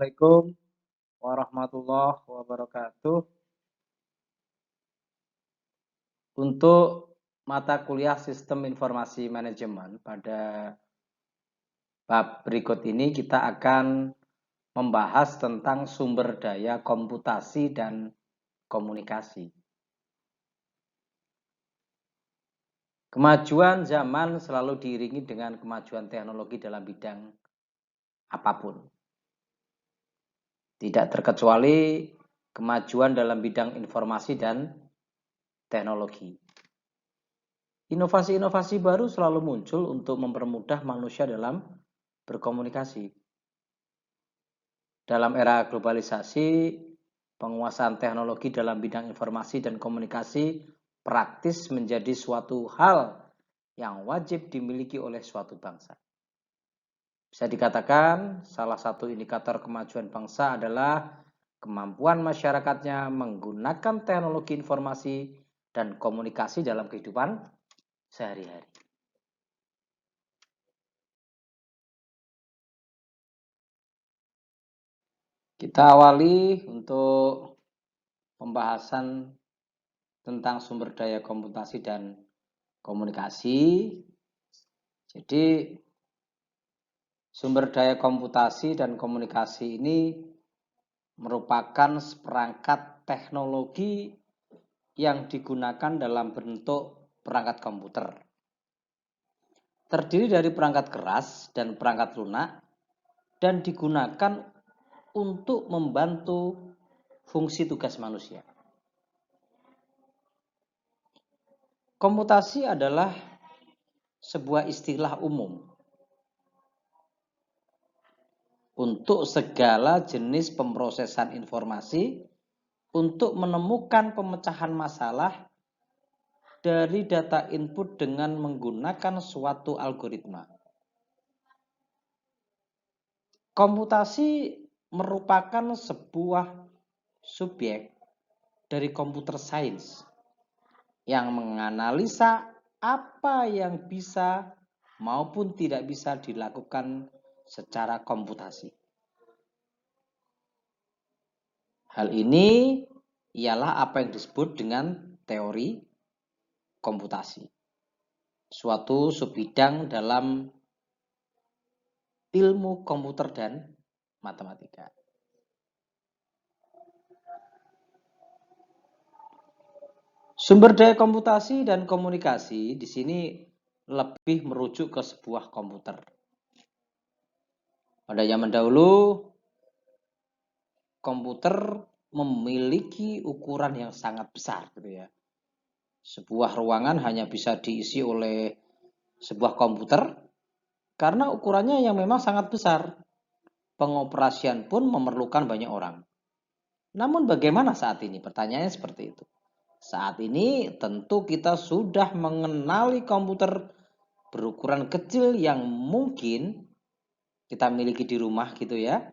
Assalamualaikum warahmatullahi wabarakatuh. Untuk mata kuliah Sistem Informasi Manajemen pada bab berikut ini kita akan membahas tentang sumber daya komputasi dan komunikasi. Kemajuan zaman selalu diiringi dengan kemajuan teknologi dalam bidang apapun. Tidak terkecuali kemajuan dalam bidang informasi dan teknologi. Inovasi-inovasi baru selalu muncul untuk mempermudah manusia dalam berkomunikasi. Dalam era globalisasi, penguasaan teknologi dalam bidang informasi dan komunikasi praktis menjadi suatu hal yang wajib dimiliki oleh suatu bangsa. Bisa dikatakan salah satu indikator kemajuan bangsa adalah kemampuan masyarakatnya menggunakan teknologi informasi dan komunikasi dalam kehidupan sehari-hari. Kita awali untuk pembahasan tentang sumber daya komputasi dan komunikasi. Jadi, sumber daya komputasi dan komunikasi ini merupakan seperangkat teknologi yang digunakan dalam bentuk perangkat komputer. Terdiri dari perangkat keras dan perangkat lunak dan digunakan untuk membantu fungsi tugas manusia. Komputasi adalah sebuah istilah umum untuk segala jenis pemrosesan informasi untuk menemukan pemecahan masalah dari data input dengan menggunakan suatu algoritma. Komputasi merupakan sebuah subjek dari computer science yang menganalisa apa yang bisa maupun tidak bisa dilakukan secara komputasi. Hal ini ialah apa yang disebut dengan teori komputasi, suatu subbidang dalam ilmu komputer dan matematika. Sumber daya komputasi dan komunikasi di sini lebih merujuk ke sebuah komputer. Pada zaman dahulu, komputer memiliki ukuran yang sangat besar, gitu ya. Sebuah ruangan hanya bisa diisi oleh sebuah komputer karena ukurannya yang memang sangat besar. Pengoperasian pun memerlukan banyak orang. Namun bagaimana saat ini? Pertanyaannya seperti itu. Saat ini tentu kita sudah mengenali komputer berukuran kecil yang mungkin kita miliki di rumah gitu ya.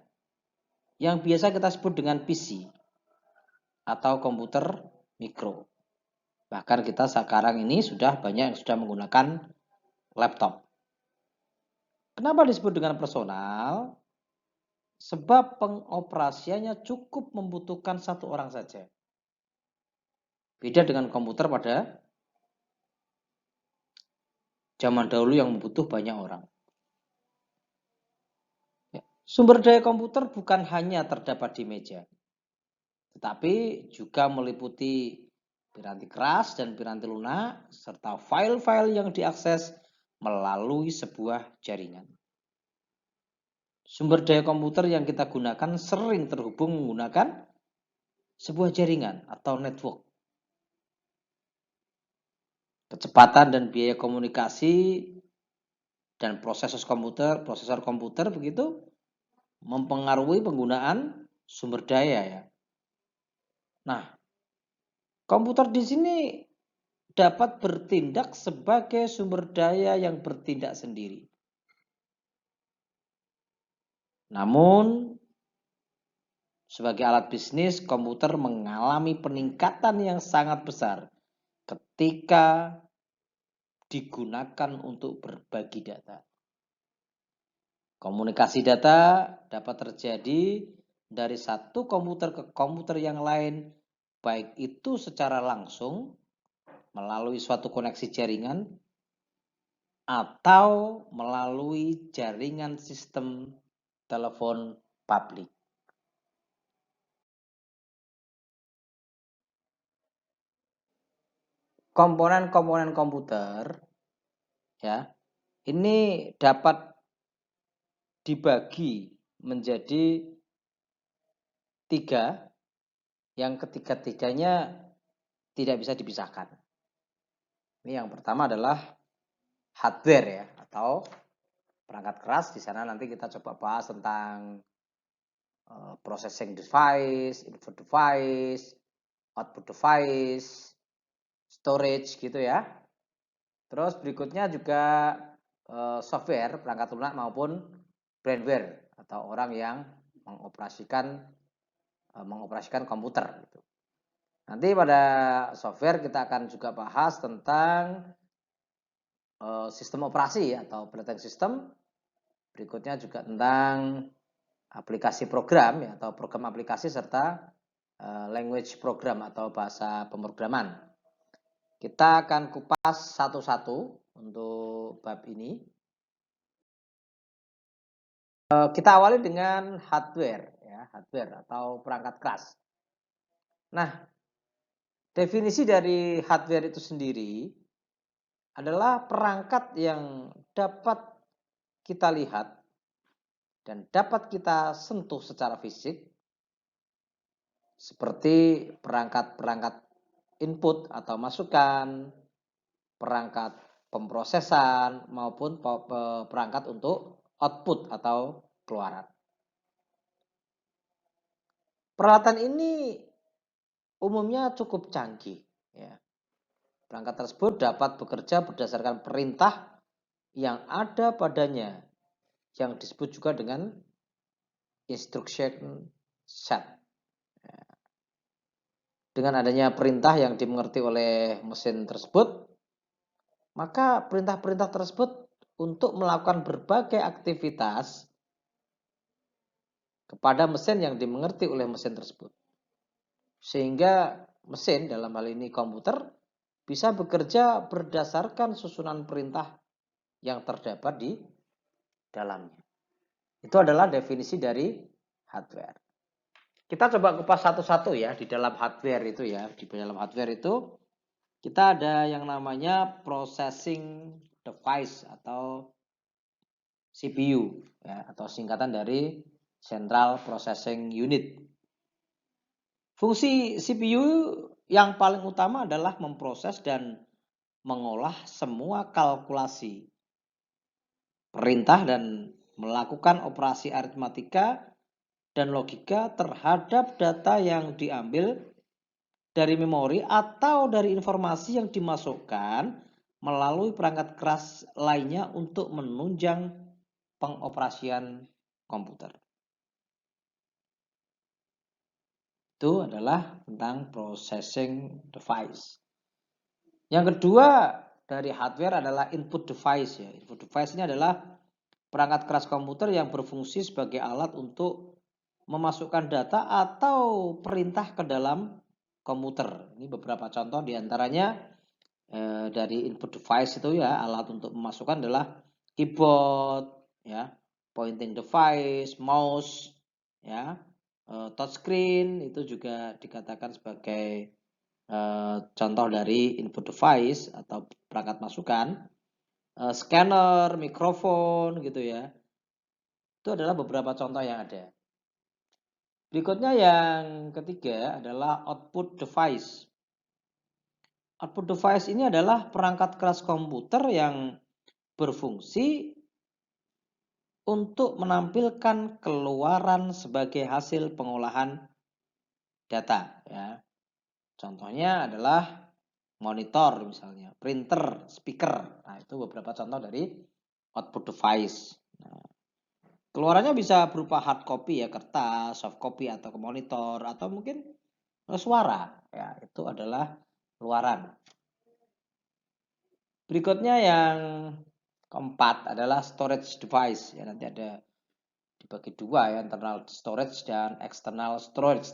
Yang biasa kita sebut dengan PC atau komputer mikro. Bahkan kita sekarang ini sudah banyak yang sudah menggunakan laptop. Kenapa disebut dengan personal? Sebab pengoperasiannya cukup membutuhkan satu orang saja. Beda dengan komputer pada zaman dahulu yang membutuhkan banyak orang. Sumber daya komputer bukan hanya terdapat di meja, tetapi juga meliputi piranti keras dan piranti lunak, serta file-file yang diakses melalui sebuah jaringan. Sumber daya komputer yang kita gunakan sering terhubung menggunakan sebuah jaringan atau network. Kecepatan dan biaya komunikasi dan prosesor komputer begitu mempengaruhi penggunaan sumber daya ya. Nah, komputer di sini dapat bertindak sebagai sumber daya yang bertindak sendiri. Namun, sebagai alat bisnis, komputer mengalami peningkatan yang sangat besar ketika digunakan untuk berbagi data. Komunikasi data dapat terjadi dari satu komputer ke komputer yang lain, baik itu secara langsung melalui suatu koneksi jaringan atau melalui jaringan sistem telepon publik. Komponen-komponen komputer ya, ini dapat dibagi menjadi 3 yang ketiga-tiganya tidak bisa dipisahkan. Ini yang pertama adalah hardware ya, atau perangkat keras. Di sana nanti kita coba bahas tentang processing device, input device, output device, storage gitu ya. Terus berikutnya juga software, perangkat lunak maupun brandware atau orang yang mengoperasikan komputer gitu. Nanti pada software kita akan juga bahas tentang sistem operasi atau operating system. Berikutnya juga tentang aplikasi program ya, atau program aplikasi serta language program atau bahasa pemrograman. Kita akan kupas satu-satu untuk bab ini. Kita awali dengan hardware ya, hardware atau perangkat keras. Nah, definisi dari hardware itu sendiri adalah perangkat yang dapat kita lihat dan dapat kita sentuh secara fisik, seperti perangkat-perangkat input atau masukan, perangkat pemrosesan, maupun perangkat untuk output atau keluaran. Peralatan ini umumnya cukup canggih. Ya. Perangkat tersebut dapat bekerja berdasarkan perintah yang ada padanya, yang disebut juga dengan instruction set. Dengan adanya perintah yang dimengerti oleh mesin tersebut, maka perintah-perintah tersebut untuk melakukan berbagai aktivitas kepada mesin yang dimengerti oleh mesin tersebut. Sehingga mesin, dalam hal ini komputer, bisa bekerja berdasarkan susunan perintah yang terdapat di dalamnya. Itu adalah definisi dari hardware. Kita coba kupas satu-satu ya di dalam hardware itu ya. Di dalam hardware itu kita ada yang namanya processing device atau CPU ya, atau singkatan dari Central Processing Unit. Fungsi CPU yang paling utama adalah memproses dan mengolah semua kalkulasi, perintah dan melakukan operasi aritmatika dan logika terhadap data yang diambil dari memori atau dari informasi yang dimasukkan melalui perangkat keras lainnya untuk menunjang pengoperasian komputer. Itu adalah tentang processing device. Yang kedua dari hardware adalah input device ya. Input device ini adalah perangkat keras komputer yang berfungsi sebagai alat untuk memasukkan data atau perintah ke dalam komputer. Ini beberapa contoh diantaranya dari input device itu ya, alat untuk memasukkan adalah keyboard, ya, pointing device, mouse, ya, touchscreen itu juga dikatakan sebagai contoh dari input device atau perangkat masukan, scanner, mikrofon gitu ya. Itu adalah beberapa contoh yang ada. Berikutnya yang ketiga adalah output device. Output device ini adalah perangkat keras komputer yang berfungsi untuk menampilkan keluaran sebagai hasil pengolahan data ya. Contohnya adalah monitor misalnya, printer, speaker. Nah, itu beberapa contoh dari output device. Nah, keluarannya bisa berupa hard copy ya, kertas, soft copy atau ke monitor atau mungkin suara ya, itu adalah keluaran. Berikutnya yang keempat adalah storage device ya, nanti ada dibagi dua ya, internal storage dan external storage.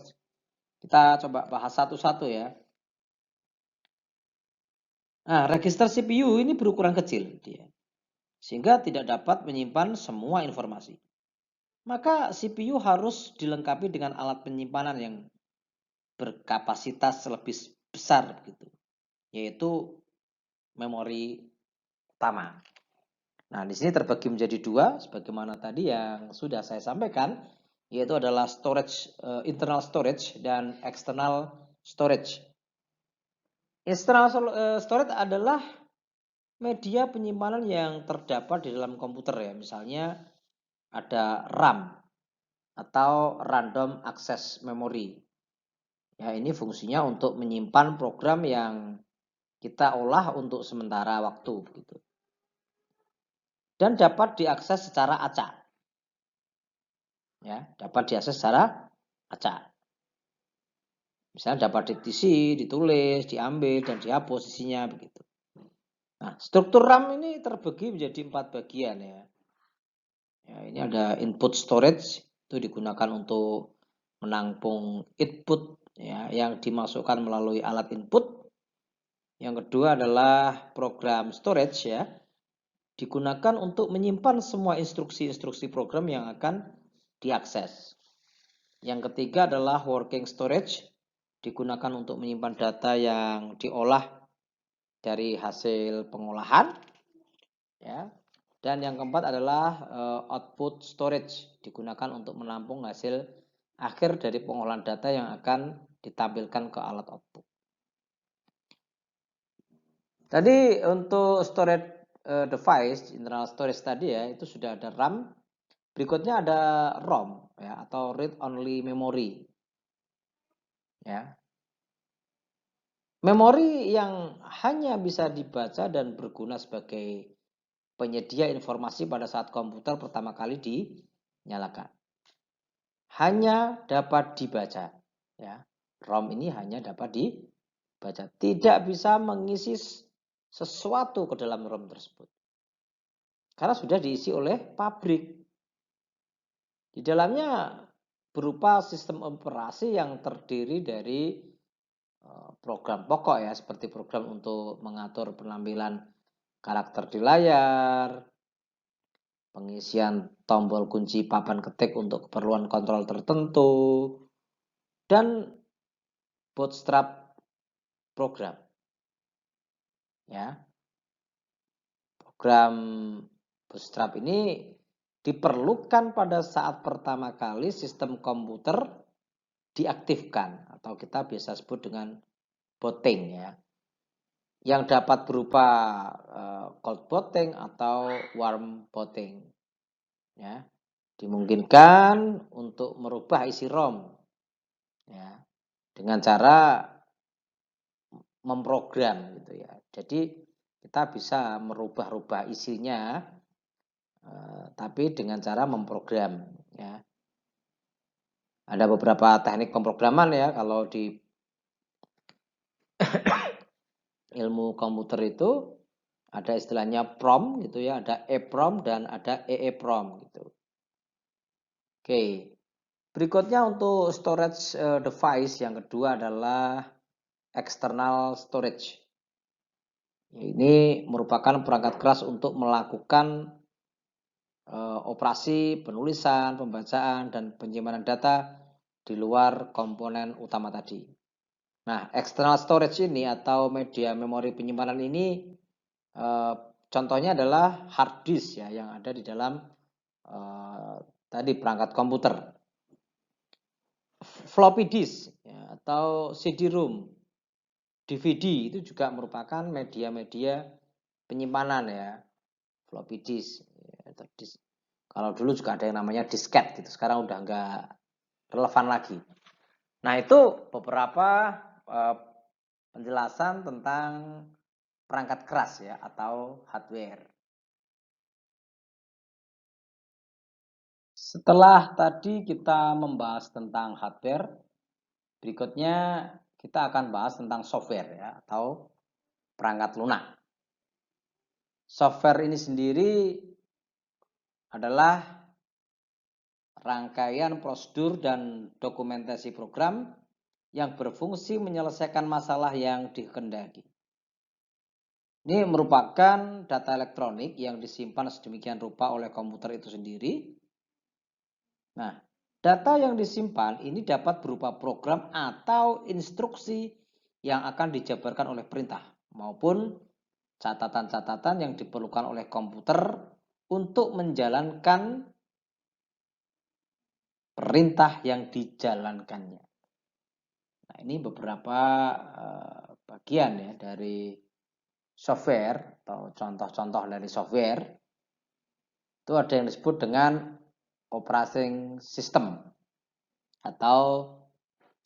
Kita coba bahas satu-satu ya. Nah, register CPU ini berukuran kecil dia, sehingga tidak dapat menyimpan semua informasi. Maka CPU harus dilengkapi dengan alat penyimpanan yang berkapasitas lebih besar begitu, yaitu memori utama. Nah, di sini terbagi menjadi dua, sebagaimana tadi yang sudah saya sampaikan, yaitu adalah storage, internal storage dan external storage. External storage adalah media penyimpanan yang terdapat di dalam komputer ya. Misalnya ada RAM atau random access memory. Ya, ini fungsinya untuk menyimpan program yang kita olah untuk sementara waktu gitu. Dan dapat diakses secara acak. Ya, dapat diakses secara acak. Misalnya dapat diisi, ditulis, diambil, dan dihapus isinya begitu. Nah, struktur RAM ini terbagi menjadi 4 bagian ya. Ya, ini ada input storage, itu digunakan untuk menampung input ya, yang dimasukkan melalui alat input. Yang kedua adalah program storage ya, digunakan untuk menyimpan semua instruksi-instruksi program yang akan diakses. Yang ketiga adalah working storage, digunakan untuk menyimpan data yang diolah dari hasil pengolahan. Ya. Dan yang keempat adalah output storage, digunakan untuk menampung hasil akhir dari pengolahan data yang akan ditampilkan ke alat output. Tadi untuk storage device, internal storage tadi ya, itu sudah ada RAM. Berikutnya ada ROM ya, atau read only memory. Ya. Memori yang hanya bisa dibaca dan berguna sebagai penyedia informasi pada saat komputer pertama kali dinyalakan. Hanya dapat dibaca. Ya. ROM ini hanya dapat dibaca. Tidak bisa mengisi sesuatu ke dalam ROM tersebut. Karena sudah diisi oleh pabrik. Di dalamnya berupa sistem operasi yang terdiri dari program pokok ya, seperti program untuk mengatur penampilan karakter di layar, pengisian tombol kunci papan ketik untuk keperluan kontrol tertentu, dan bootstrap program. Ya. Program bootstrap ini diperlukan pada saat pertama kali sistem komputer diaktifkan atau kita biasa sebut dengan booting ya. Yang dapat berupa cold booting atau warm booting. Ya. Dimungkinkan untuk merubah isi ROM ya, dengan cara memprogram gitu ya. Jadi kita bisa merubah-rubah isinya tapi dengan cara memprogram ya. Ada beberapa teknik pemrograman ya kalau di ilmu komputer itu ada istilahnya PROM gitu ya, ada EPROM dan ada EEPROM gitu. Oke. Berikutnya untuk storage device yang kedua adalah external storage. Ini merupakan perangkat keras untuk melakukan operasi penulisan, pembacaan, dan penyimpanan data di luar komponen utama tadi. Nah, external storage ini atau media memori penyimpanan ini contohnya adalah hard disk ya yang ada di dalam tadi perangkat komputer. Floppy disk ya, atau CD-ROM, DVD itu juga merupakan media-media penyimpanan ya. Floppy disk, ya, disk. Kalau dulu juga ada yang namanya disket gitu, sekarang udah nggak relevan lagi. Nah itu beberapa penjelasan tentang perangkat keras ya atau hardware. Setelah tadi kita membahas tentang hardware, berikutnya kita akan bahas tentang software ya atau perangkat lunak. Software ini sendiri adalah rangkaian prosedur dan dokumentasi program yang berfungsi menyelesaikan masalah yang dikehendaki. Ini merupakan data elektronik yang disimpan sedemikian rupa oleh komputer itu sendiri. Nah, data yang disimpan ini dapat berupa program atau instruksi yang akan dijabarkan oleh perintah maupun catatan-catatan yang diperlukan oleh komputer untuk menjalankan perintah yang dijalankannya. Nah, ini beberapa bagian ya dari software atau contoh-contoh dari software. Itu ada yang disebut dengan operating system atau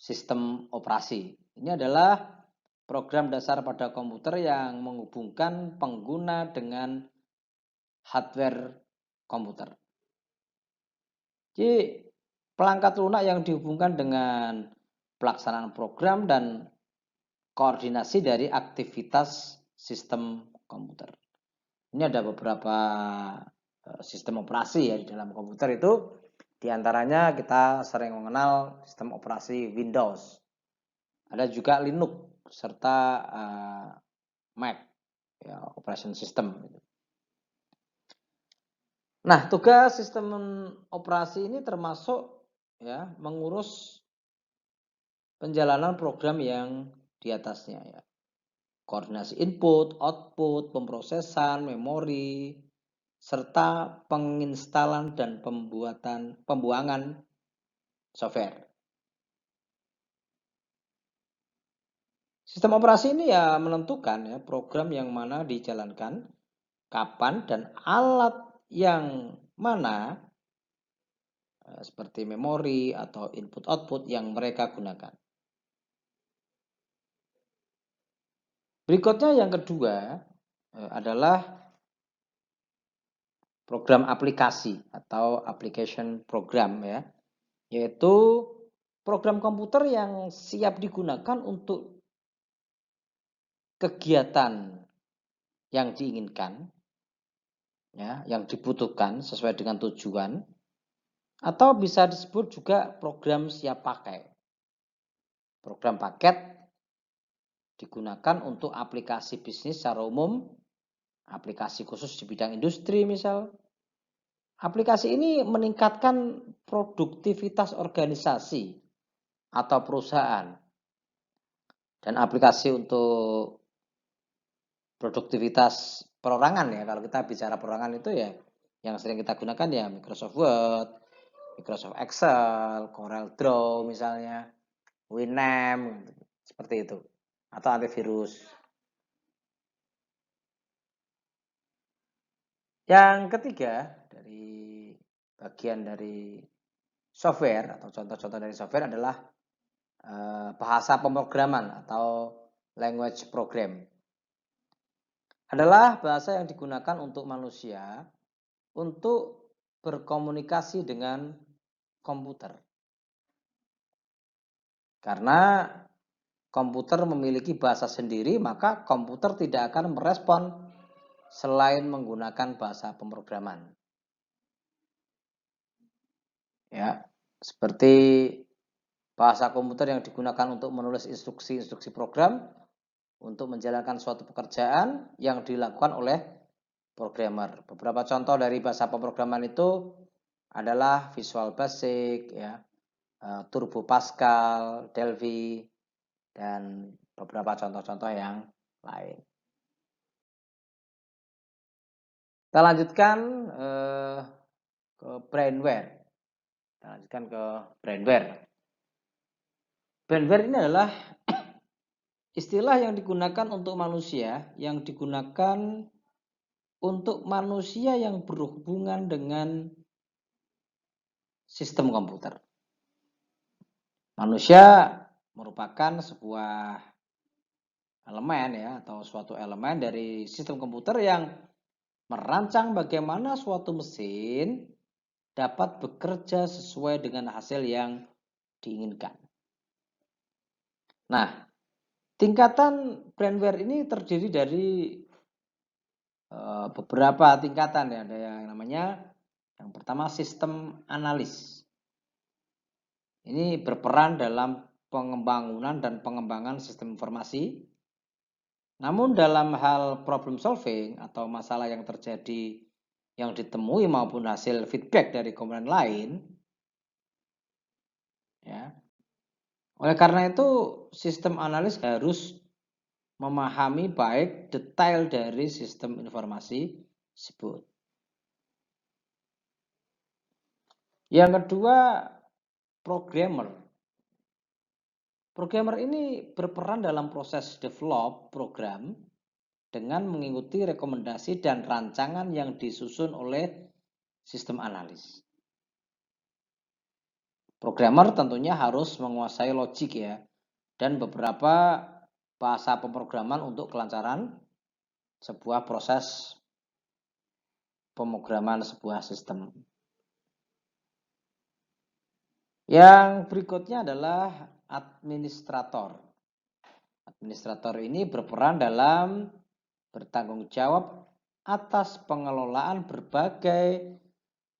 sistem operasi. Ini adalah program dasar pada komputer yang menghubungkan pengguna dengan hardware komputer. Jadi pelangkat lunak yang dihubungkan dengan pelaksanaan program dan koordinasi dari aktivitas sistem komputer. Ini ada beberapa sistem operasi ya di dalam komputer itu. Di antaranya kita sering mengenal sistem operasi Windows. Ada juga Linux serta Mac ya, operation system. Nah, tugas sistem operasi ini termasuk ya mengurus penjalanan program yang di atasnya ya. Koordinasi input, output, pemrosesan, memori, serta penginstalan dan pembuangan software. Sistem operasi ini ya menentukan ya program yang mana dijalankan, kapan dan alat yang mana seperti memori atau input output yang mereka gunakan. Berikutnya yang kedua adalah program aplikasi atau application program ya, yaitu program komputer yang siap digunakan untuk kegiatan yang diinginkan ya, yang dibutuhkan sesuai dengan tujuan, atau bisa disebut juga program siap pakai. Program paket digunakan untuk aplikasi bisnis secara umum, aplikasi khusus di bidang industri misal. Aplikasi ini meningkatkan produktivitas organisasi atau perusahaan. Dan aplikasi untuk produktivitas perorangan ya, kalau kita bicara perorangan itu ya yang sering kita gunakan ya Microsoft Word, Microsoft Excel, Corel Draw misalnya, Winamp, seperti itu. Atau antivirus. Yang ketiga, dari bagian dari software atau contoh-contoh dari software adalah bahasa pemrograman atau language program. Adalah bahasa yang digunakan untuk manusia untuk berkomunikasi dengan komputer. Karena komputer memiliki bahasa sendiri, maka komputer tidak akan merespon selain menggunakan bahasa pemrograman. Ya, seperti bahasa komputer yang digunakan untuk menulis instruksi-instruksi program untuk menjalankan suatu pekerjaan yang dilakukan oleh programmer. Beberapa contoh dari bahasa pemrograman itu adalah Visual Basic, ya, Turbo Pascal, Delphi, dan beberapa contoh-contoh yang lain. Kita lanjutkan ke brainware. Kita lanjutkan ke brainware. Brainware ini adalah istilah yang digunakan untuk manusia, yang digunakan untuk manusia yang berhubungan dengan sistem komputer. Manusia merupakan sebuah elemen ya, atau suatu elemen dari sistem komputer yang merancang bagaimana suatu mesin dapat bekerja sesuai dengan hasil yang diinginkan. Nah, tingkatan brainware ini terdiri dari beberapa tingkatan ya. Ada yang namanya yang pertama sistem analis. Ini berperan dalam pembangunan dan pengembangan sistem informasi. Namun dalam hal problem solving atau masalah yang terjadi yang ditemui maupun hasil feedback dari komponen lain, ya. Oleh karena itu, sistem analis harus memahami baik detail dari sistem informasi tersebut. Yang kedua, programmer. Programmer ini berperan dalam proses develop program dengan mengikuti rekomendasi dan rancangan yang disusun oleh sistem analis. Programmer tentunya harus menguasai logik ya, dan beberapa bahasa pemrograman untuk kelancaran sebuah proses pemrograman sebuah sistem. Yang berikutnya adalah administrator. Administrator ini berperan dalam bertanggung jawab atas pengelolaan berbagai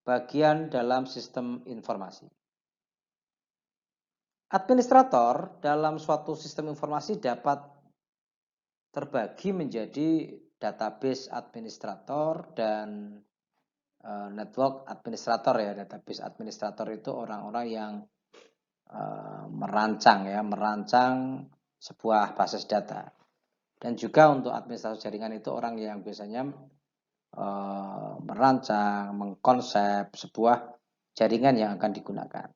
bagian dalam sistem informasi. Administrator dalam suatu sistem informasi dapat terbagi menjadi database administrator dan network administrator ya. Database administrator itu orang-orang yang merancang sebuah basis data. Dan juga untuk administrator jaringan itu orang yang biasanya merancang, mengkonsep sebuah jaringan yang akan digunakan.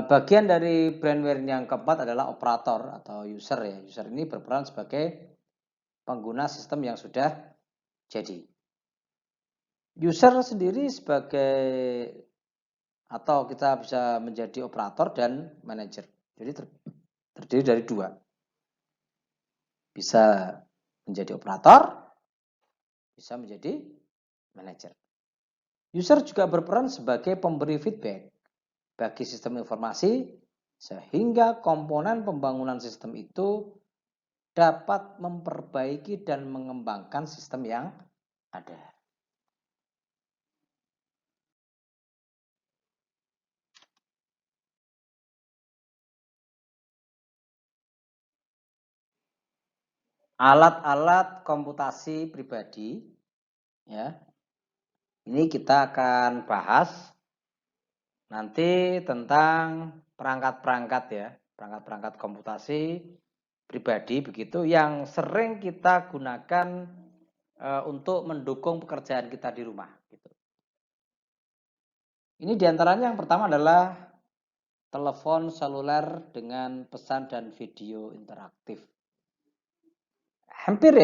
Bagian dari brandware yang keempat adalah operator atau user ya. User ini berperan sebagai pengguna sistem yang sudah jadi. User sendiri sebagai atau kita bisa menjadi operator dan manajer. Jadi terdiri dari dua. Bisa menjadi operator, bisa menjadi manajer. User juga berperan sebagai pemberi feedback bagi sistem informasi sehingga komponen pembangunan sistem itu dapat memperbaiki dan mengembangkan sistem yang ada. Alat-alat komputasi pribadi ya. Ini kita akan bahas nanti tentang perangkat-perangkat ya, perangkat-perangkat komputasi pribadi begitu yang sering kita gunakan untuk mendukung pekerjaan kita di rumah gitu. Ini diantaranya yang pertama adalah telepon seluler dengan pesan dan video interaktif. Hampir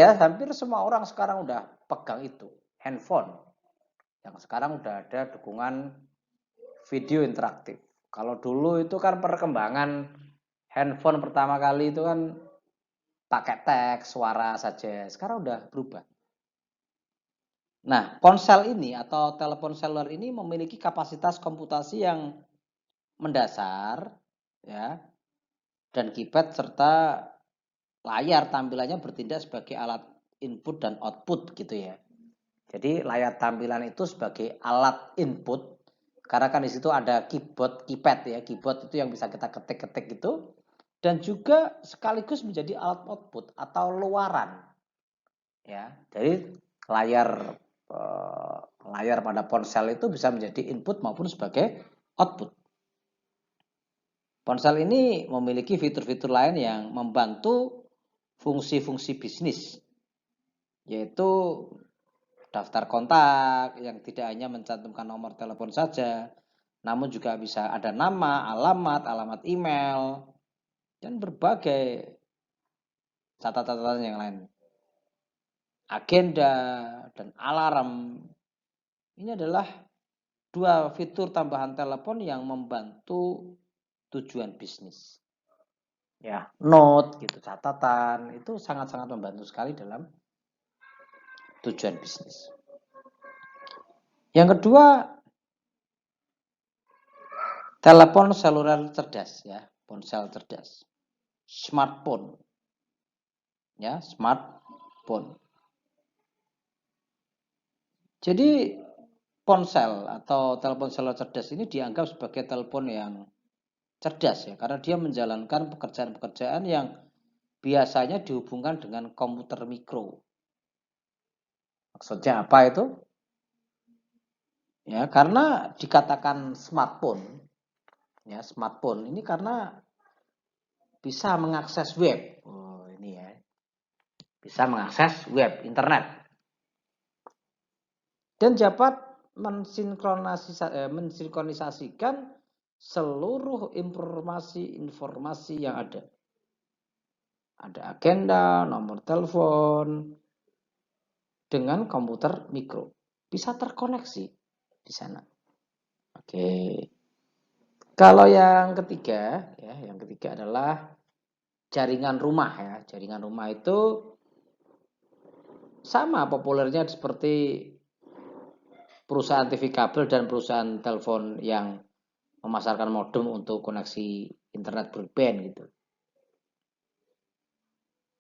semua orang sekarang udah pegang itu, handphone. Yang sekarang udah ada dukungan video interaktif. Kalau dulu itu kan perkembangan handphone pertama kali itu kan pakai teks, suara saja. Sekarang udah berubah. Nah, ponsel ini atau telepon seluler ini memiliki kapasitas komputasi yang mendasar ya, dan keypad serta layar tampilannya bertindak sebagai alat input dan output gitu ya. Jadi layar tampilan itu sebagai alat input karena kan di situ ada keypad ya. Keyboard itu yang bisa kita ketik-ketik gitu dan juga sekaligus menjadi alat output atau luaran ya. Jadi layar pada ponsel itu bisa menjadi input maupun sebagai output. Ponsel ini memiliki fitur-fitur lain yang membantu fungsi-fungsi bisnis, yaitu daftar kontak yang tidak hanya mencantumkan nomor telepon saja, namun juga bisa ada nama, alamat email, dan berbagai catatan-catatan yang lain. Agenda dan alarm. Ini adalah dua fitur tambahan telepon yang membantu tujuan bisnis. Ya, note gitu, catatan itu sangat-sangat membantu sekali dalam tujuan bisnis. Yang kedua, telepon seluler cerdas ya, ponsel cerdas. Smartphone. Ya, smartphone. Jadi ponsel atau telepon seluler cerdas ini dianggap sebagai telepon yang cerdas ya, karena dia menjalankan pekerjaan-pekerjaan yang biasanya dihubungkan dengan komputer mikro. Maksudnya apa itu? Ya, karena dikatakan smartphone, ya smartphone ini karena bisa mengakses web. Oh, ini ya. Bisa mengakses web, internet. Dan dapat mensinkronisasikan seluruh informasi-informasi yang ada. Ada agenda, nomor telepon, dengan komputer mikro. Bisa terkoneksi di sana. Oke. Kalau yang ketiga, ya, yang ketiga adalah jaringan rumah ya. Jaringan rumah itu sama populernya seperti perusahaan TV kabel dan perusahaan telepon yang memasarkan modem untuk koneksi internet broadband gitu.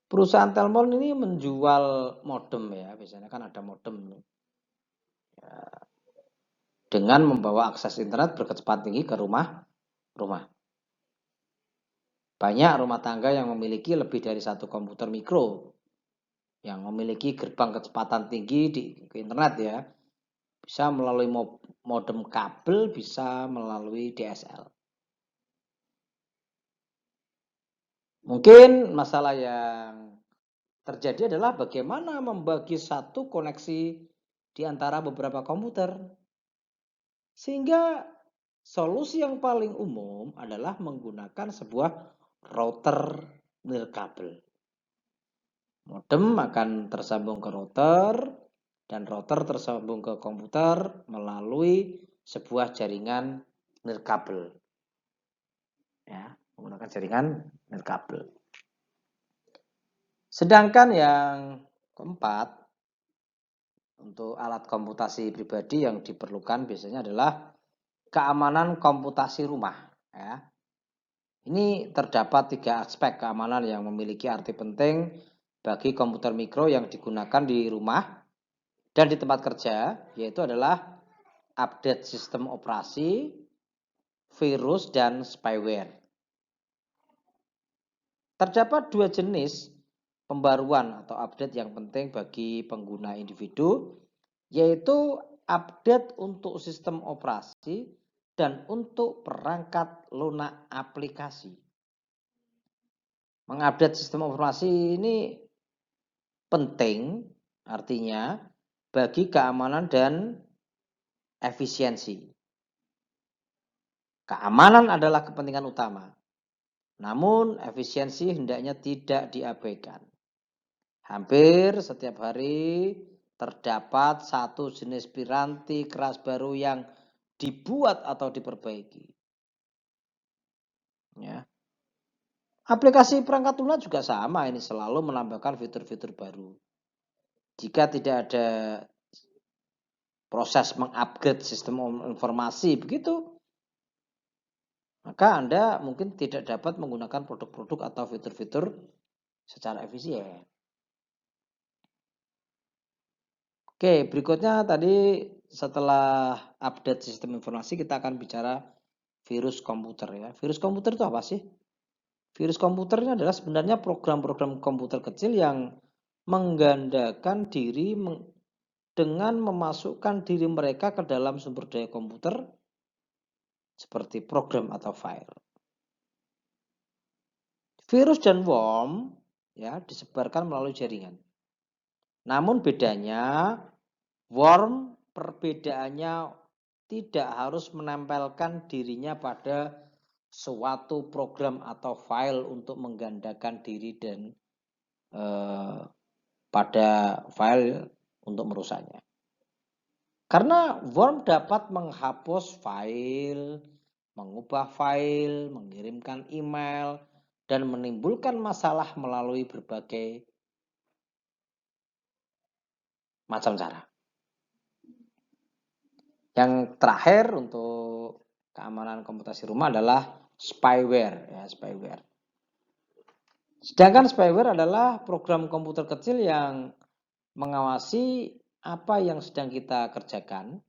Perusahaan telepon ini menjual modem ya, biasanya kan ada modem ya, dengan membawa akses internet berkecepatan tinggi ke rumah. Banyak rumah tangga yang memiliki lebih dari satu komputer mikro yang memiliki gerbang kecepatan tinggi ke internet ya. Bisa melalui modem kabel, bisa melalui DSL. Mungkin masalah yang terjadi adalah bagaimana membagi satu koneksi di antara beberapa komputer. Sehingga solusi yang paling umum adalah menggunakan sebuah router nirkabel. Modem akan tersambung ke router dan router tersambung ke komputer melalui sebuah jaringan nirkabel. Ya, menggunakan jaringan nirkabel. Sedangkan yang keempat, untuk alat komputasi pribadi yang diperlukan biasanya adalah keamanan komputasi rumah. Ya. Ini terdapat 3 aspek keamanan yang memiliki arti penting bagi komputer mikro yang digunakan di rumah dan di tempat kerja, yaitu adalah update sistem operasi, virus, dan spyware. Terdapat 2 jenis pembaruan atau update yang penting bagi pengguna individu, yaitu update untuk sistem operasi dan untuk perangkat lunak aplikasi. Mengupdate sistem operasi ini penting, artinya bagi keamanan dan efisiensi. Keamanan adalah kepentingan utama, namun efisiensi hendaknya tidak diabaikan. Hampir setiap hari terdapat satu jenis piranti keras baru yang dibuat atau diperbaiki. Ya. Aplikasi perangkat lunak juga sama, ini selalu menambahkan fitur-fitur baru. Jika tidak ada proses mengupgrade sistem informasi begitu, maka Anda mungkin tidak dapat menggunakan produk-produk atau fitur-fitur secara efisien. Oke, berikutnya tadi setelah update sistem informasi kita akan bicara virus komputer ya. Virus komputer itu apa sih? Virus komputer ini adalah sebenarnya program-program komputer kecil yang menggandakan diri dengan memasukkan diri mereka ke dalam sumber daya komputer seperti program atau file. Virus dan worm ya disebarkan melalui jaringan. Namun bedanya worm perbedaannya tidak harus menempelkan dirinya pada suatu program atau file untuk menggandakan diri dan pada file untuk merusaknya. Karena worm dapat menghapus file, mengubah file, mengirimkan email, dan menimbulkan masalah melalui berbagai macam cara. Yang terakhir untuk keamanan komputasi rumah adalah spyware. Ya, spyware. Sedangkan spyware adalah program komputer kecil yang mengawasi apa yang sedang kita kerjakan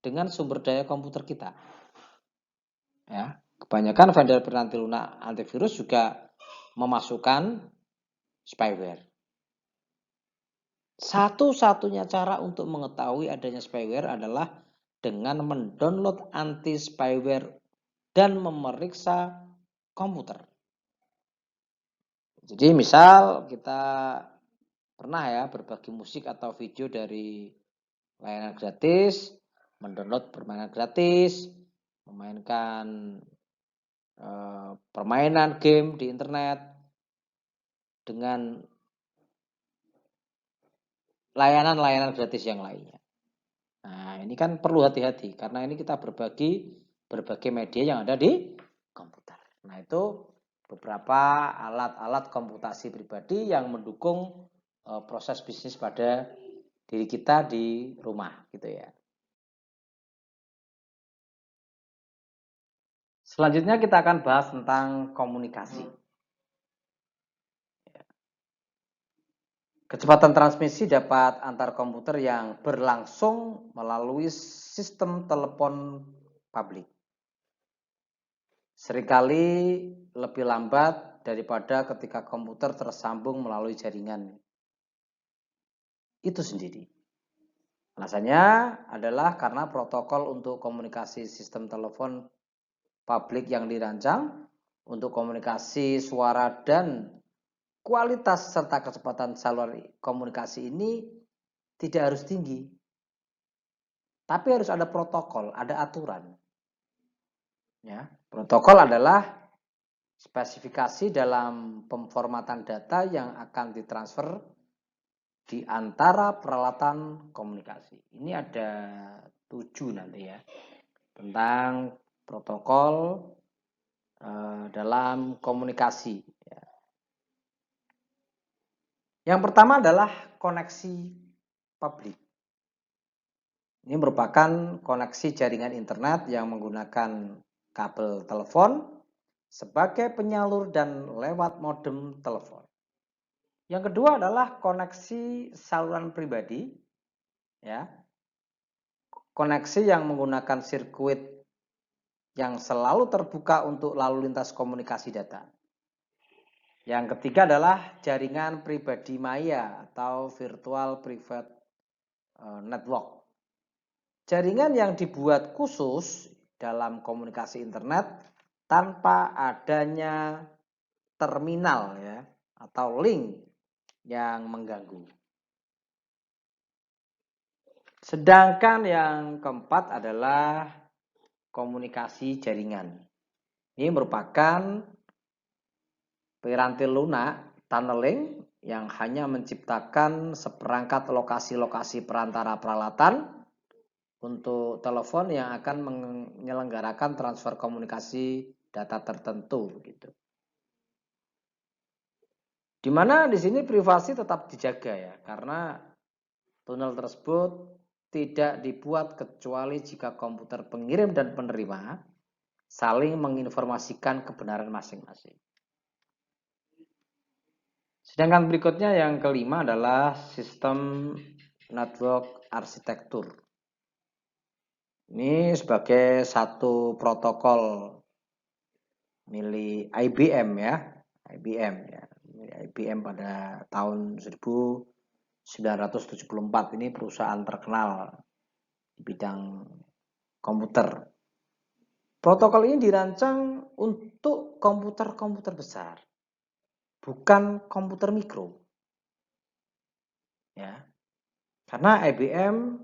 dengan sumber daya komputer kita. Ya, kebanyakan vendor penanti lunak antivirus juga memasukkan spyware. Satu-satunya cara untuk mengetahui adanya spyware adalah dengan mendownload anti-spyware dan memeriksa komputer. Jadi misal kita pernah ya berbagi musik atau video dari layanan gratis, mendownload permainan gratis, memainkan permainan game di internet dengan layanan-layanan gratis yang lainnya. Nah, ini kan perlu hati-hati karena ini kita berbagi berbagai media yang ada di komputer. Nah, itu beberapa alat-alat komputasi pribadi yang mendukung proses bisnis pada diri kita di rumah gitu ya. Selanjutnya kita akan bahas tentang komunikasi. Kecepatan transmisi dapat antar komputer yang berlangsung melalui sistem telepon publik. Seringkali lebih lambat daripada ketika komputer tersambung melalui jaringan itu sendiri. Alasannya adalah karena protokol untuk komunikasi sistem telepon publik yang dirancang untuk komunikasi suara dan kualitas serta kecepatan saluran komunikasi ini tidak harus tinggi. Tapi harus ada protokol, ada aturan. Ya, protokol adalah spesifikasi dalam pemformatan data yang akan ditransfer di antara peralatan komunikasi. Ini ada 7 nanti ya, tentang protokol dalam komunikasi. Yang pertama adalah koneksi publik. Ini merupakan koneksi jaringan internet yang menggunakan kabel telepon sebagai penyalur dan lewat modem telepon. Yang kedua adalah koneksi saluran pribadi, ya. Koneksi yang menggunakan sirkuit yang selalu terbuka untuk lalu lintas komunikasi data. Yang ketiga adalah jaringan pribadi maya atau virtual private network. Jaringan yang dibuat khusus dalam komunikasi internet tanpa adanya terminal ya atau link yang mengganggu. Sedangkan yang keempat adalah komunikasi jaringan. Ini merupakan piranti lunak tunneling yang hanya menciptakan seperangkat lokasi-lokasi perantara peralatan untuk telepon yang akan menyelenggarakan transfer komunikasi data tertentu gitu. Di mana di sini privasi tetap dijaga ya, karena tunnel tersebut tidak dibuat kecuali jika komputer pengirim dan penerima saling menginformasikan kebenaran masing-masing. Sedangkan berikutnya yang kelima adalah sistem network arsitektur. Ini sebagai satu protokol milik IBM ya, IBM ya. IBM pada tahun 1974 ini perusahaan terkenal di bidang komputer. Protokol ini dirancang untuk komputer-komputer besar, bukan komputer mikro. Ya. Karena IBM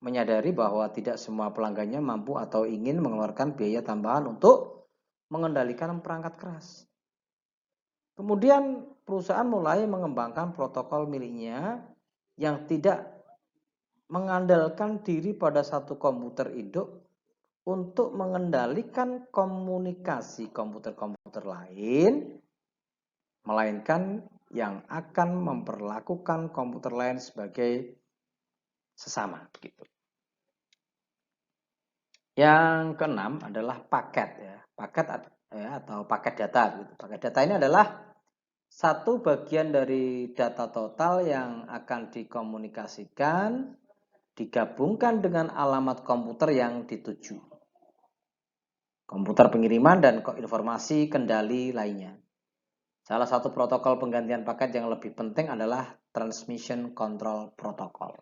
menyadari bahwa tidak semua pelanggannya mampu atau ingin mengeluarkan biaya tambahan untuk mengendalikan perangkat keras. Kemudian perusahaan mulai mengembangkan protokol miliknya yang tidak mengandalkan diri pada satu komputer induk untuk mengendalikan komunikasi komputer-komputer lain, melainkan yang akan memperlakukan komputer lain sebagai sesama. Gitu. Yang keenam adalah paket ya, paket atau paket data. Gitu. Paket data ini adalah satu bagian dari data total yang akan dikomunikasikan digabungkan dengan alamat komputer yang dituju. Komputer pengiriman dan informasi kendali lainnya. Salah satu protokol penggantian paket yang lebih penting adalah Transmission Control Protocol.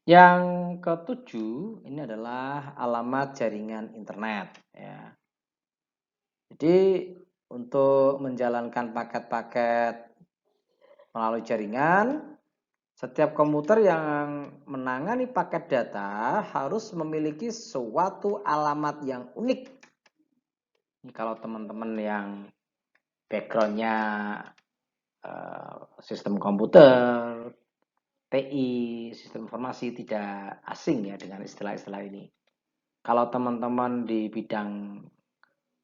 Yang ketujuh ini adalah alamat jaringan internet. Ya. Jadi untuk menjalankan paket-paket melalui jaringan, setiap komputer yang menangani paket data harus memiliki suatu alamat yang unik. Ini kalau teman-teman yang backgroundnya sistem komputer, TI, sistem informasi tidak asing ya dengan istilah-istilah ini. Kalau teman-teman di bidang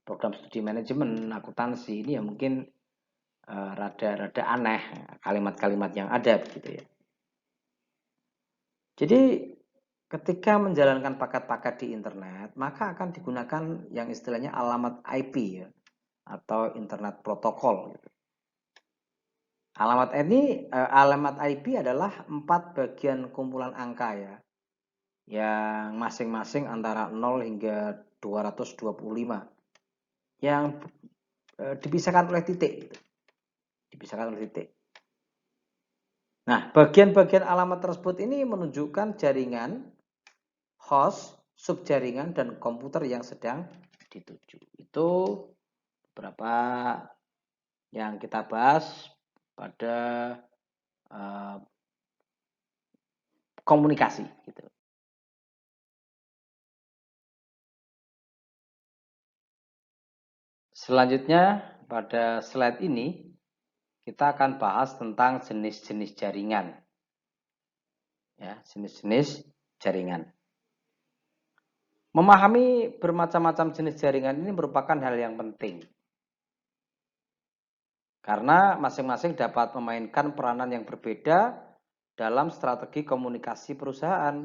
program studi manajemen, akuntansi ini ya mungkin rada-rada aneh kalimat-kalimat yang ada begitu ya. Jadi ketika menjalankan paket-paket di internet, maka akan digunakan yang istilahnya alamat IP ya, atau Internet Protocol. Alamat IP adalah 4 bagian kumpulan angka ya, yang masing-masing antara 0 hingga 225, yang dipisahkan oleh titik. Nah, bagian-bagian alamat tersebut ini menunjukkan jaringan, host, subjaringan, dan komputer yang sedang dituju. Itu beberapa yang kita bahas pada komunikasi. Gitu. Selanjutnya, pada slide ini, kita akan bahas tentang jenis-jenis jaringan. Ya, jenis-jenis jaringan. Memahami bermacam-macam jenis jaringan ini merupakan hal yang penting. Karena masing-masing dapat memainkan peranan yang berbeda dalam strategi komunikasi perusahaan.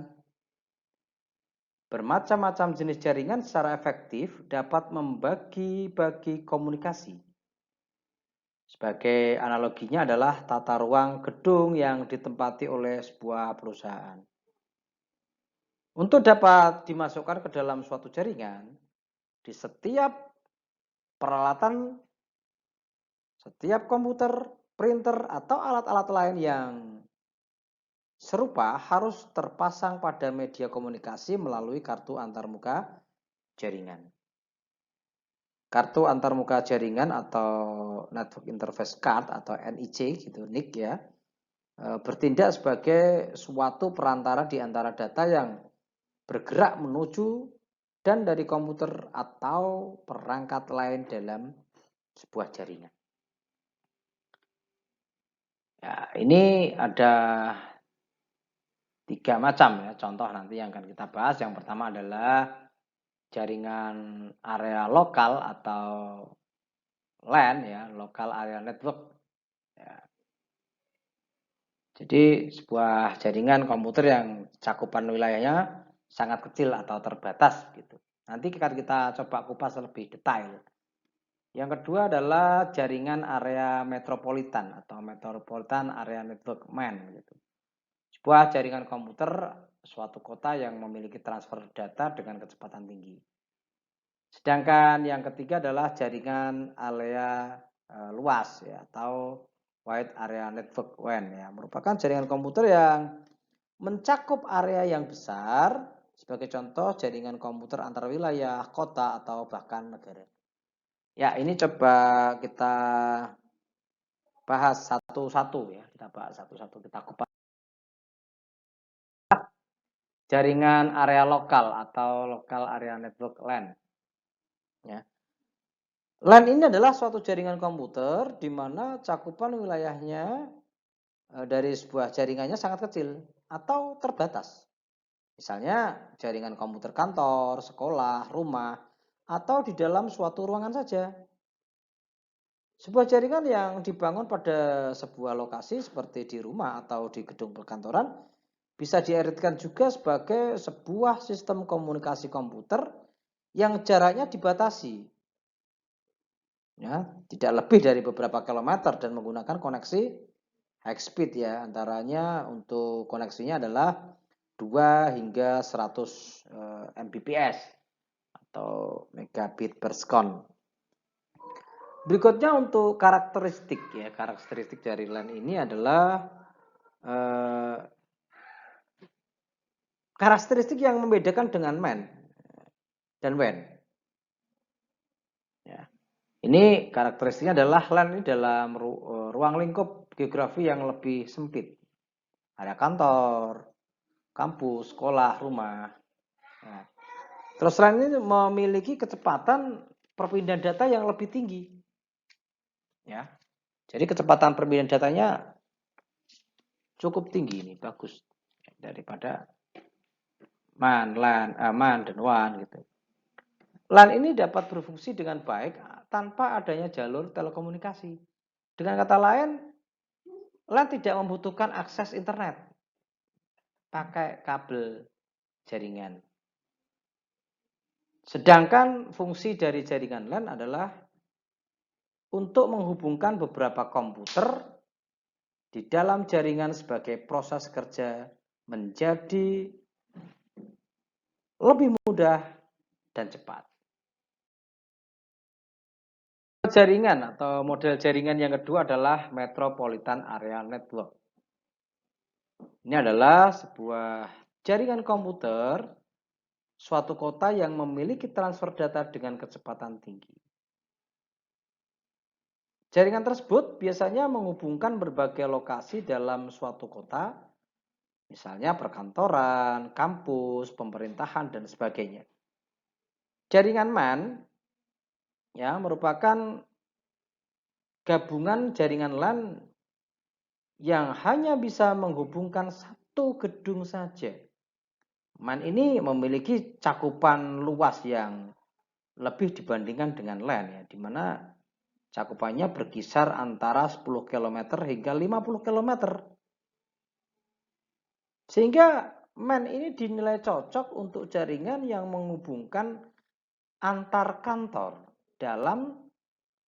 Bermacam-macam jenis jaringan secara efektif dapat membagi-bagi komunikasi. Sebagai analoginya adalah tata ruang gedung yang ditempati oleh sebuah perusahaan. Untuk dapat dimasukkan ke dalam suatu jaringan, di setiap peralatan, setiap komputer, printer, atau alat-alat lain yang serupa harus terpasang pada media komunikasi melalui kartu antarmuka jaringan. Kartu antarmuka jaringan atau Network Interface Card atau NIC gitu, NIC ya, bertindak sebagai suatu perantara di antara data yang bergerak menuju dan dari komputer atau perangkat lain dalam sebuah jaringan. Ya, ini ada 3 macam ya, contoh nanti yang akan kita bahas. Yang pertama adalah jaringan area lokal atau LAN ya, Local Area Network. Ya. Jadi sebuah jaringan komputer yang cakupan wilayahnya sangat kecil atau terbatas gitu. Nanti akan kita coba kupas lebih detail. Yang kedua adalah jaringan area metropolitan atau Metropolitan Area Network MAN gitu. Sebuah jaringan komputer suatu kota yang memiliki transfer data dengan kecepatan tinggi. Sedangkan yang ketiga adalah jaringan area luas ya, atau Wide Area Network WAN ya, merupakan jaringan komputer yang mencakup area yang besar, sebagai contoh jaringan komputer antar wilayah, kota, atau bahkan negara. Ya, ini coba kita bahas satu-satu ya, kita bahas satu-satu, kita kupas. Jaringan area lokal atau Local Area Network LAN. Ya. LAN ini adalah suatu jaringan komputer di mana cakupan wilayahnya dari sebuah jaringannya sangat kecil atau terbatas. Misalnya jaringan komputer kantor, sekolah, rumah, atau di dalam suatu ruangan saja. Sebuah jaringan yang dibangun pada sebuah lokasi seperti di rumah atau di gedung perkantoran bisa diartikan juga sebagai sebuah sistem komunikasi komputer yang jaraknya dibatasi. Ya, tidak lebih dari beberapa kilometer dan menggunakan koneksi high speed ya, antaranya untuk koneksinya adalah 2 hingga 100 Mbps atau megabit per second. Berikutnya untuk karakteristik ya, karakteristik dari LAN ini adalah karakteristik yang membedakan dengan MAN dan WAN. Ya. Ini karakteristiknya adalah LAN ini dalam ruang lingkup geografi yang lebih sempit. Ada kantor, kampus, sekolah, rumah. Nah, terus LAN ini memiliki kecepatan perpindahan data yang lebih tinggi. Ya. Jadi kecepatan perpindahan datanya cukup tinggi ini, bagus daripada MAN, LAN, MAN dan WAN gitu. LAN ini dapat berfungsi dengan baik tanpa adanya jalur telekomunikasi. Dengan kata lain, LAN tidak membutuhkan akses internet pakai kabel jaringan. Sedangkan fungsi dari jaringan LAN adalah untuk menghubungkan beberapa komputer di dalam jaringan sebagai proses kerja menjadi lebih mudah dan cepat. Jaringan atau model jaringan yang kedua adalah Metropolitan Area Network. Ini adalah sebuah jaringan komputer suatu kota yang memiliki transfer data dengan kecepatan tinggi. Jaringan tersebut biasanya menghubungkan berbagai lokasi dalam suatu kota, misalnya perkantoran, kampus, pemerintahan, dan sebagainya. Jaringan MAN ya, merupakan gabungan jaringan LAN yang hanya bisa menghubungkan satu gedung saja. MAN ini memiliki cakupan luas yang lebih dibandingkan dengan LAN ya, di mana cakupannya berkisar antara 10 km hingga 50 km. Sehingga MAN ini dinilai cocok untuk jaringan yang menghubungkan antar kantor dalam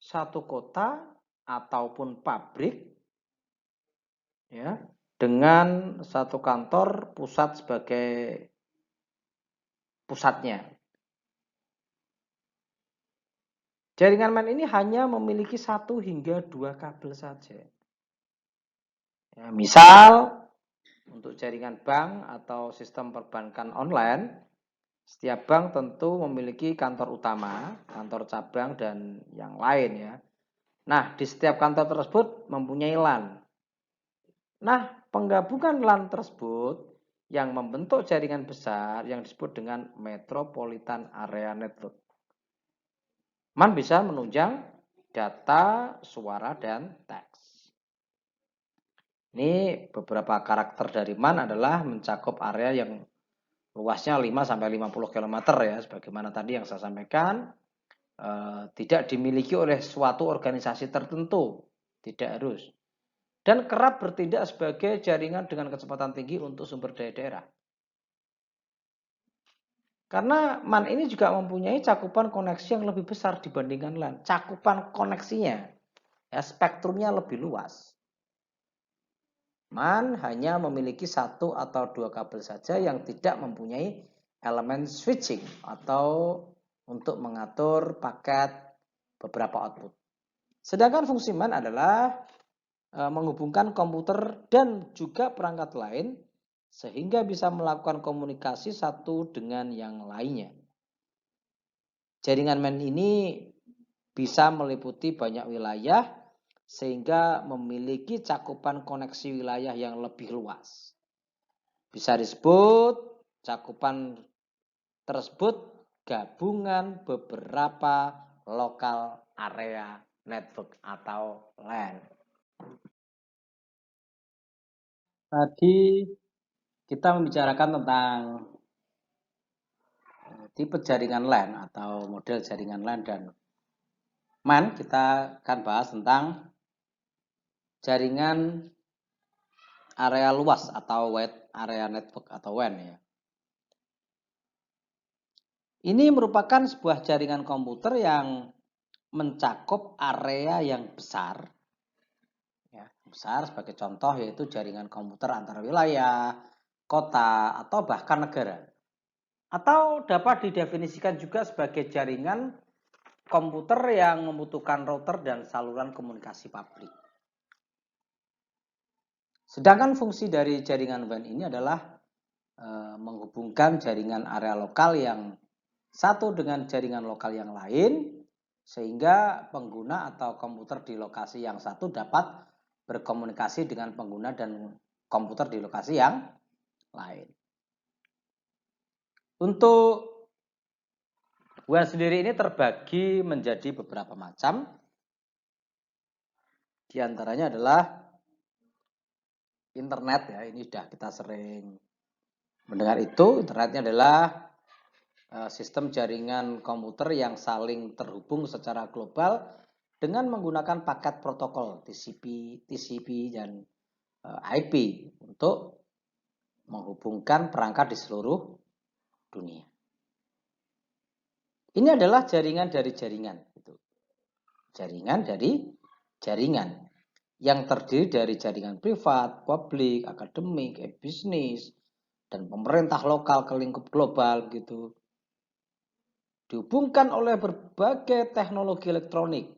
satu kota ataupun pabrik ya, dengan satu kantor pusat sebagai pusatnya. Jaringan MAN ini hanya memiliki 1 hingga 2 kabel saja. Ya, misal untuk jaringan bank atau sistem perbankan online, setiap bank tentu memiliki kantor utama, kantor cabang, dan yang lain ya. Nah, di setiap kantor tersebut mempunyai LAN. Nah, penggabungan LAN tersebut yang membentuk jaringan besar yang disebut dengan Metropolitan Area Network. MAN bisa menunjang data, suara, dan teks. Ini beberapa karakter dari MAN adalah mencakup area yang luasnya 5-50 km ya, sebagaimana tadi yang saya sampaikan, tidak dimiliki oleh suatu organisasi tertentu, tidak harus. Dan kerap bertindak sebagai jaringan dengan kecepatan tinggi untuk sumber daya daerah. Karena MAN ini juga mempunyai cakupan koneksi yang lebih besar dibandingkan LAN. Cakupan koneksinya, ya, spektrumnya lebih luas. MAN hanya memiliki 1 atau 2 kabel saja yang tidak mempunyai elemen switching atau untuk mengatur paket beberapa output. Sedangkan fungsi MAN adalah menghubungkan komputer dan juga perangkat lain sehingga bisa melakukan komunikasi satu dengan yang lainnya. Jaringan MAN ini bisa meliputi banyak wilayah sehingga memiliki cakupan koneksi wilayah yang lebih luas. Bisa disebut cakupan tersebut gabungan beberapa lokal area network atau LAN. Tadi kita membicarakan tentang tipe jaringan LAN atau model jaringan LAN dan MAN. Kita akan bahas tentang jaringan area luas atau wide area network atau WAN ya. Ini merupakan sebuah jaringan komputer yang mencakup area yang besar ya, besar sebagai contoh yaitu jaringan komputer antar wilayah, kota, atau bahkan negara. Atau dapat didefinisikan juga sebagai jaringan komputer yang membutuhkan router dan saluran komunikasi publik. Sedangkan fungsi dari jaringan WAN ini adalah menghubungkan jaringan area lokal yang satu dengan jaringan lokal yang lain, sehingga pengguna atau komputer di lokasi yang satu dapat berkomunikasi dengan pengguna dan komputer di lokasi yang lain. Untuk WAN sendiri ini terbagi menjadi beberapa macam. Di antaranya adalah internet ya, ini sudah kita sering mendengar itu. Internetnya adalah sistem jaringan komputer yang saling terhubung secara global dengan menggunakan paket protokol TCP, dan IP untuk menghubungkan perangkat di seluruh dunia. Ini adalah jaringan dari jaringan. Jaringan dari jaringan yang terdiri dari jaringan privat, publik, akademik, bisnis, dan pemerintah lokal ke lingkup global gitu. Dihubungkan oleh berbagai teknologi elektronik,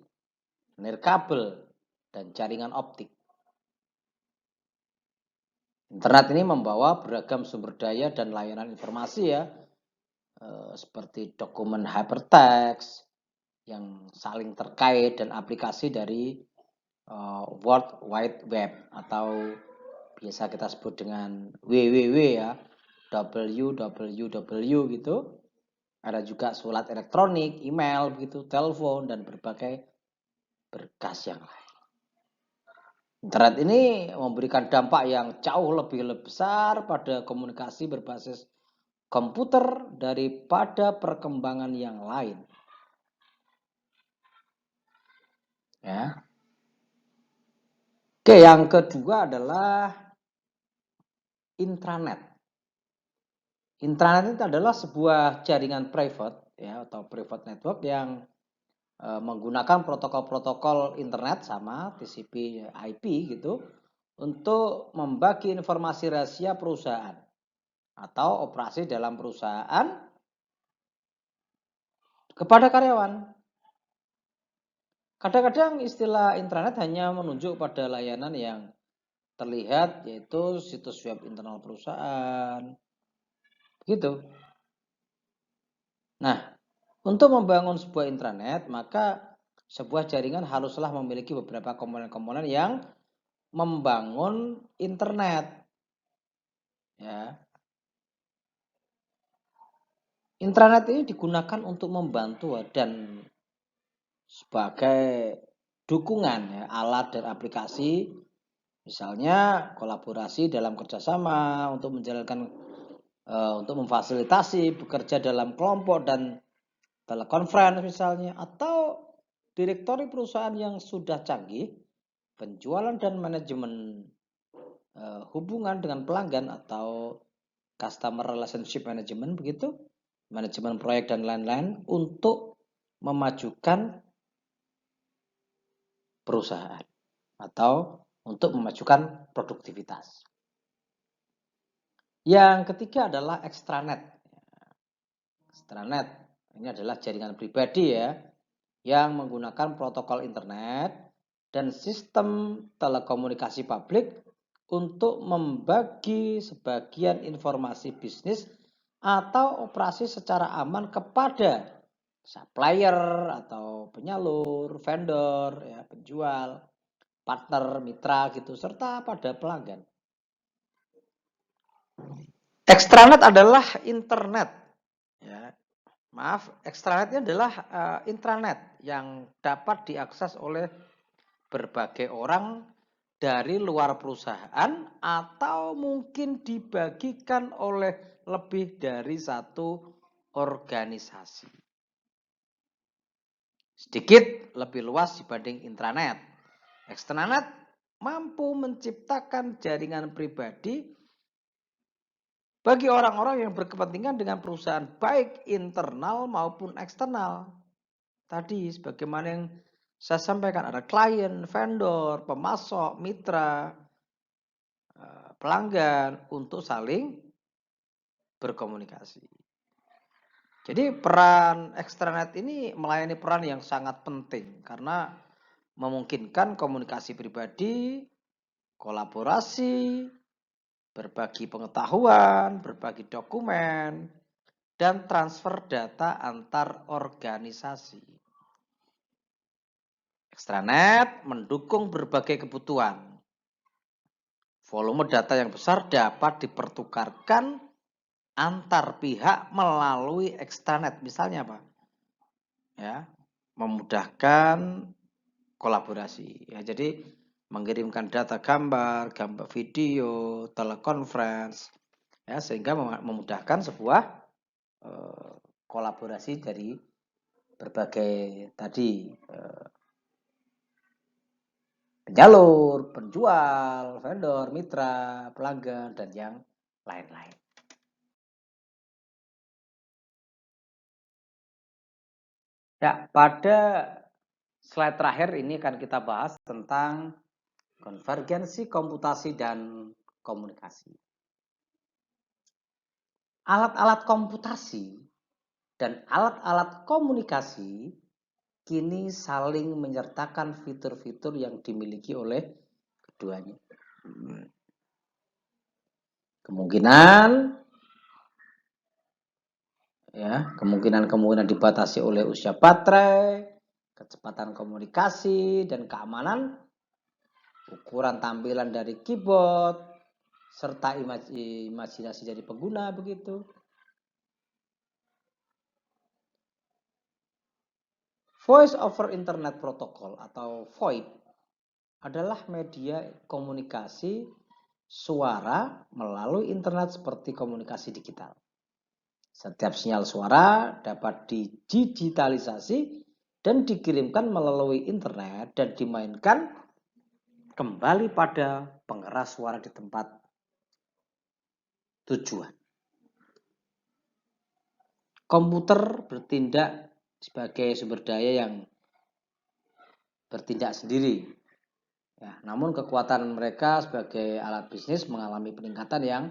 nirkabel, dan jaringan optik. Internet ini membawa beragam sumber daya dan layanan informasi ya, seperti dokumen hypertext yang saling terkait dan aplikasi dari World Wide Web atau biasa kita sebut dengan www ya, www gitu. Ada juga surat elektronik, email begitu, telepon, dan berbagai berkas yang lain. Internet ini memberikan dampak yang jauh lebih besar pada komunikasi berbasis komputer daripada perkembangan yang lain. Ya. Oke, yang kedua adalah intranet. Intranet itu adalah sebuah jaringan private ya, atau private network yang menggunakan protokol-protokol internet sama TCP IP gitu untuk membagi informasi rahasia perusahaan atau operasi dalam perusahaan kepada karyawan. Kadang-kadang istilah intranet hanya menunjuk pada layanan yang terlihat, yaitu situs web internal perusahaan. Begitu. Nah, untuk membangun sebuah intranet, maka sebuah jaringan haruslah memiliki beberapa komponen-komponen yang membangun internet. Ya. Intranet ini digunakan untuk membantu dan sebagai dukungan ya, alat dan aplikasi, misalnya kolaborasi dalam kerjasama untuk menjalankan untuk memfasilitasi bekerja dalam kelompok dan telekonferensi misalnya, atau direktori perusahaan yang sudah canggih, penjualan dan manajemen hubungan dengan pelanggan atau customer relationship management begitu, manajemen proyek dan lain-lain untuk memajukan perusahaan atau untuk memajukan produktivitas. Yang ketiga adalah extranet. Extranet ini adalah jaringan pribadi ya, yang menggunakan protokol internet dan sistem telekomunikasi publik untuk membagi sebagian informasi bisnis atau operasi secara aman kepada supplier atau penyalur, vendor, ya, penjual, partner, mitra gitu, serta pada pelanggan. Extranet adalah internet. Ya, maaf, extranetnya adalah intranet yang dapat diakses oleh berbagai orang dari luar perusahaan atau mungkin dibagikan oleh lebih dari satu organisasi. Sedikit lebih luas dibanding intranet. Extranet mampu menciptakan jaringan pribadi bagi orang-orang yang berkepentingan dengan perusahaan baik internal maupun eksternal. Tadi sebagaimana yang Saya sampaikan ada klien, vendor, pemasok, mitra, pelanggan untuk saling berkomunikasi. Jadi peran extranet ini melayani peran yang sangat penting karena memungkinkan komunikasi pribadi, kolaborasi, berbagi pengetahuan, berbagi dokumen, dan transfer data antar organisasi. Extranet mendukung berbagai kebutuhan. Volume data yang besar dapat dipertukarkan antar pihak melalui extranet. Misalnya apa? Ya, memudahkan kolaborasi. Ya, jadi mengirimkan data gambar, gambar video, telekonferensi, ya, sehingga memudahkan sebuah kolaborasi dari berbagai tadi penyalur, penjual, vendor, mitra, pelanggan, dan yang lain-lain. Ya, pada slide terakhir ini akan kita bahas tentang konvergensi komputasi dan komunikasi. Alat-alat komputasi dan alat-alat komunikasi kini saling menyertakan fitur-fitur yang dimiliki oleh keduanya. Kemungkinan dibatasi oleh usia baterai, kecepatan komunikasi dan keamanan, ukuran tampilan dari keyboard, serta imajinasi dari pengguna begitu. Voice over Internet Protocol atau VoIP adalah media komunikasi suara melalui internet seperti komunikasi digital. Setiap sinyal suara dapat didigitalisasi dan dikirimkan melalui internet dan dimainkan kembali pada pengeras suara di tempat tujuan. Komputer bertindak sebagai sumber daya yang bertindak sendiri. Ya, namun kekuatan mereka sebagai alat bisnis mengalami peningkatan yang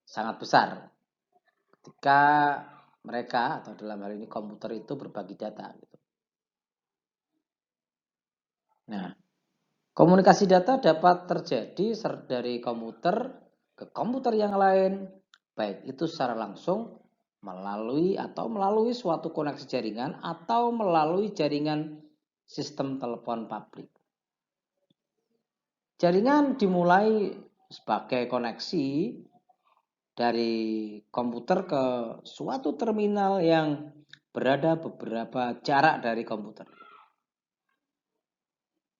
sangat besar ketika mereka atau dalam hal ini komputer itu berbagi data. Nah, komunikasi data dapat terjadi dari komputer ke komputer yang lain, baik itu secara langsung melalui suatu koneksi jaringan atau melalui jaringan sistem telepon publik. Jaringan dimulai sebagai koneksi dari komputer ke suatu terminal yang berada beberapa jarak dari komputer.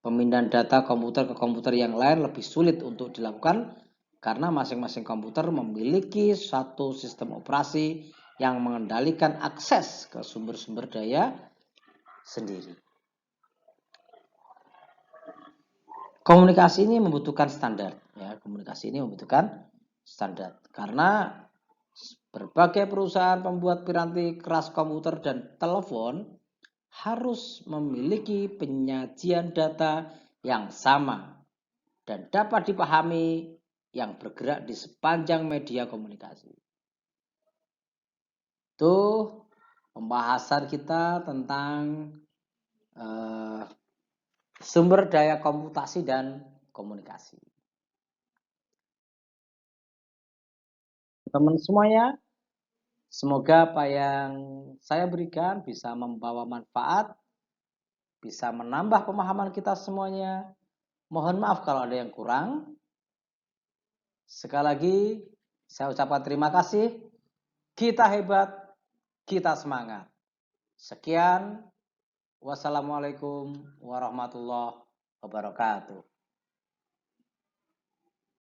Pemindahan data komputer ke komputer yang lain lebih sulit untuk dilakukan karena masing-masing komputer memiliki satu sistem operasi yang mengendalikan akses ke sumber-sumber daya sendiri. Komunikasi ini membutuhkan standar, ya. Komunikasi ini membutuhkan standar karena berbagai perusahaan pembuat piranti keras komputer dan telepon harus memiliki penyajian data yang sama dan dapat dipahami yang bergerak di sepanjang media komunikasi. Itu pembahasan kita tentang sumber daya komputasi dan komunikasi. Teman semuanya, semoga apa yang saya berikan bisa membawa manfaat, bisa menambah pemahaman kita semuanya. Mohon maaf kalau ada yang kurang. Sekali lagi, saya ucapkan terima kasih. Kita hebat, kita semangat. Sekian, wassalamualaikum warahmatullahi wabarakatuh.